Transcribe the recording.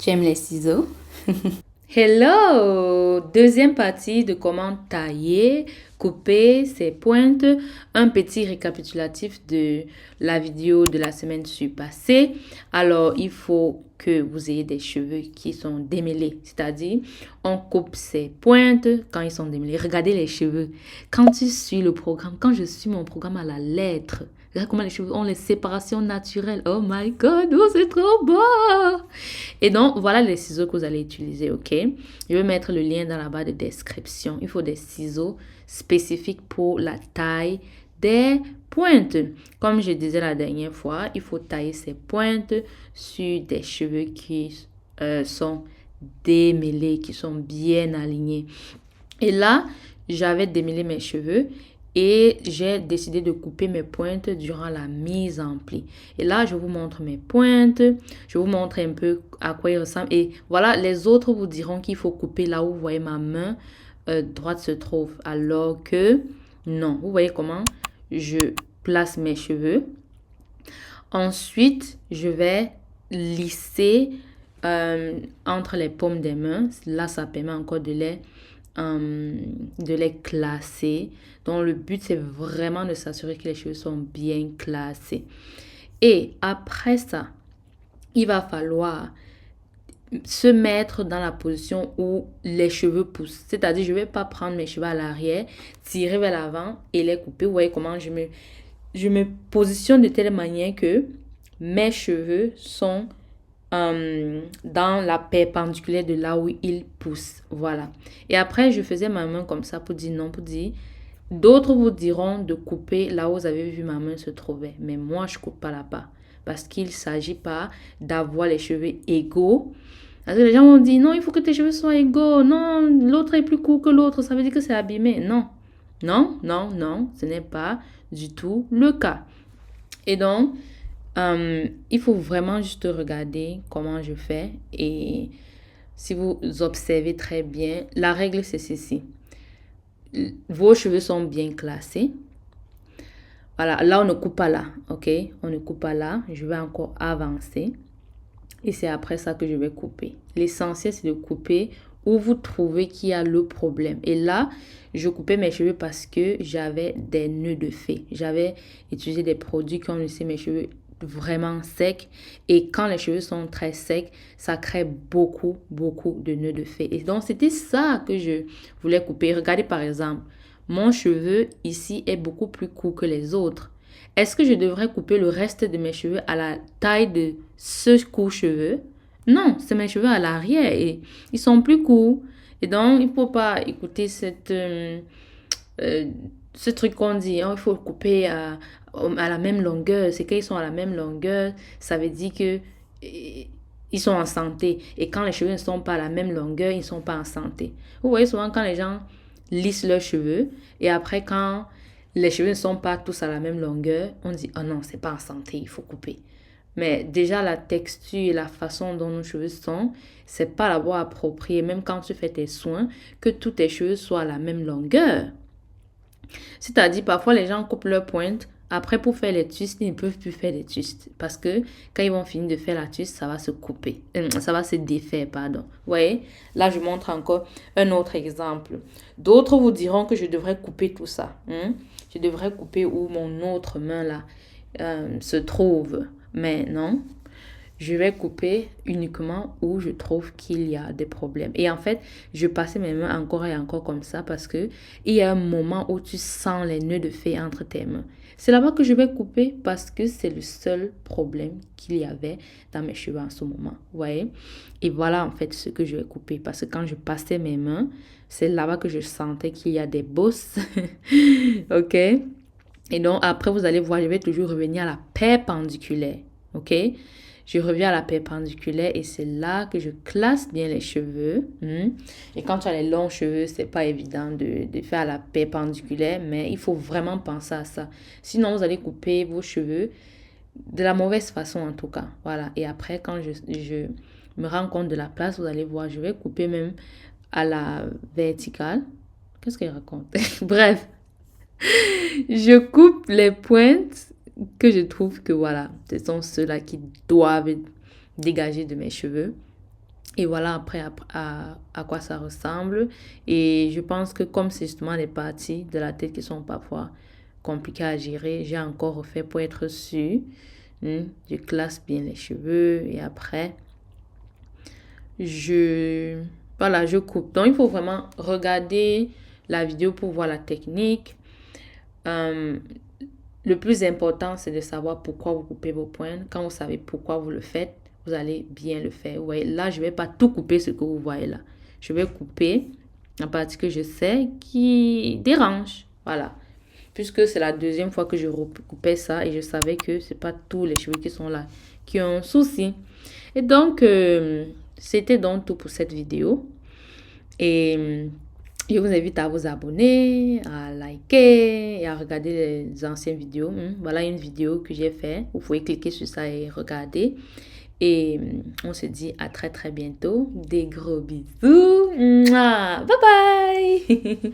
Tu aimes les ciseaux? Hello! Deuxième partie de comment tailler, couper ses pointes. Un petit récapitulatif de la vidéo de la semaine passée. Alors, il faut que vous ayez des cheveux qui sont démêlés. C'est-à-dire, on coupe ses pointes quand ils sont démêlés. Regardez les cheveux. Quand tu suis le programme, quand je suis mon programme à la lettre, regarde comment les cheveux ont les séparations naturelles. Oh my God, oh, c'est trop beau! Et donc, voilà les ciseaux que vous allez utiliser, ok? Je vais mettre le lien dans la barre de description. Il faut des ciseaux spécifiques pour la taille des pointes. Comme je disais la dernière fois, il faut tailler ces pointes sur des cheveux qui sont démêlés, qui sont bien alignés. Et là, j'avais démêlé mes cheveux et j'ai décidé de couper mes pointes durant la mise en pli. Et là, je vous montre mes pointes. Je vous montre un peu à quoi ils ressemblent. Et voilà, les autres vous diront qu'il faut couper là où vous voyez ma main droite se trouve. Alors que non, vous voyez comment je place mes cheveux. Ensuite, je vais lisser entre les paumes des mains. Là, ça permet encore de les classer. Donc, le but, c'est vraiment de s'assurer que les cheveux sont bien classés. Et après ça, il va falloir se mettre dans la position où les cheveux poussent. C'est-à-dire, je ne vais pas prendre mes cheveux à l'arrière, tirer vers l'avant et les couper. Vous voyez comment je me positionne de telle manière que mes cheveux sont dans la perpendiculaire de là où ils poussent. Voilà. Et après, je faisais ma main comme ça pour dire non, pour dire. D'autres vous diront de couper là où vous avez vu ma main se trouver. Mais moi, je ne coupe pas là-bas. Parce qu'il ne s'agit pas d'avoir les cheveux égaux. Parce que les gens vont dire non, il faut que tes cheveux soient égaux. Non, l'autre est plus court que l'autre. Ça veut dire que c'est abîmé. Non. Non, non, non. Ce n'est pas du tout le cas. Et donc, il faut vraiment juste regarder comment je fais. Et si vous observez très bien, la règle c'est ceci. Vos cheveux sont bien classés. Voilà, là on ne coupe pas là, ok? On ne coupe pas là. Je vais encore avancer. Et c'est après ça que je vais couper. L'essentiel c'est de couper où vous trouvez qu'il y a le problème. Et là, je coupais mes cheveux parce que j'avais des nœuds de fée. J'avais utilisé des produits qui ont laissé mes cheveux vraiment secs. Et quand les cheveux sont très secs, ça crée beaucoup, beaucoup de nœuds de fée. Et donc, c'était ça que je voulais couper. Regardez par exemple, mon cheveu ici est beaucoup plus court que les autres. Est-ce que je devrais couper le reste de mes cheveux à la taille de ce coupe-cheveux? Non, c'est mes cheveux à l'arrière et ils sont plus courts. Et donc, il ne faut pas écouter ce truc qu'on dit. Hein, il faut couper à la même longueur. C'est qu'ils sont à la même longueur. Ça veut dire que ils sont en santé. Et quand les cheveux ne sont pas à la même longueur, ils ne sont pas en santé. Vous voyez souvent quand les gens lissent leurs cheveux et après quand les cheveux ne sont pas tous à la même longueur, on dit oh non, c'est pas en santé, il faut couper. Mais déjà la texture et la façon dont nos cheveux sont, c'est pas la voie appropriée, même quand tu fais tes soins, que tous tes cheveux soient à la même longueur. C'est-à-dire parfois les gens coupent leurs pointes, après pour faire les twists, ils ne peuvent plus faire des twists parce que quand ils vont finir de faire la twist, ça va se couper, ça va se défaire, pardon. Vous voyez, là je montre encore un autre exemple. D'autres vous diront que je devrais couper tout ça. Je devrais couper où mon autre main là se trouve. Mais non, je vais couper uniquement où je trouve qu'il y a des problèmes. Et en fait, je passais mes mains encore et encore comme ça parce que il y a un moment où tu sens les nœuds de fée entre tes mains. C'est là-bas que je vais couper parce que c'est le seul problème qu'il y avait dans mes cheveux en ce moment. Vous voyez? Et voilà en fait ce que je vais couper parce que quand je passais mes mains, c'est là-bas que je sentais qu'il y a des bosses. Ok? Et donc, après, vous allez voir, je vais toujours revenir à la perpendiculaire. OK? Je reviens à la perpendiculaire et c'est là que je classe bien les cheveux. Et quand tu as les longs cheveux, c'est pas évident de faire à la perpendiculaire, mais il faut vraiment penser à ça. Sinon, vous allez couper vos cheveux de la mauvaise façon en tout cas. Voilà. Et après, quand je me rends compte de la place, vous allez voir, je vais couper même à la verticale. Qu'est-ce qu'elle raconte? Bref. Je coupe les pointes que je trouve que voilà, ce sont ceux-là qui doivent dégager de mes cheveux. Et voilà après à quoi ça ressemble. Et je pense que comme c'est justement les parties de la tête qui sont parfois compliquées à gérer, j'ai encore refait pour être sûre. Je classe bien les cheveux et après, je, voilà, je coupe. Donc, il faut vraiment regarder la vidéo pour voir la technique. Euh, le plus important, c'est de savoir pourquoi vous coupez vos pointes. Quand vous savez pourquoi vous le faites, vous allez bien le faire. Vous voyez, là, je ne vais pas tout couper ce que vous voyez là. Je vais couper la partie que je sais qui dérange. Voilà. Puisque c'est la deuxième fois que je recoupais ça et je savais que c'est pas tous les cheveux qui sont là qui ont un souci. Et donc, c'était donc tout pour cette vidéo. Et je vous invite à vous abonner, à liker et à regarder les anciennes vidéos. Voilà une vidéo que j'ai faite. Vous pouvez cliquer sur ça et regarder. Et on se dit à très très bientôt. Des gros bisous. Mouah. Bye bye.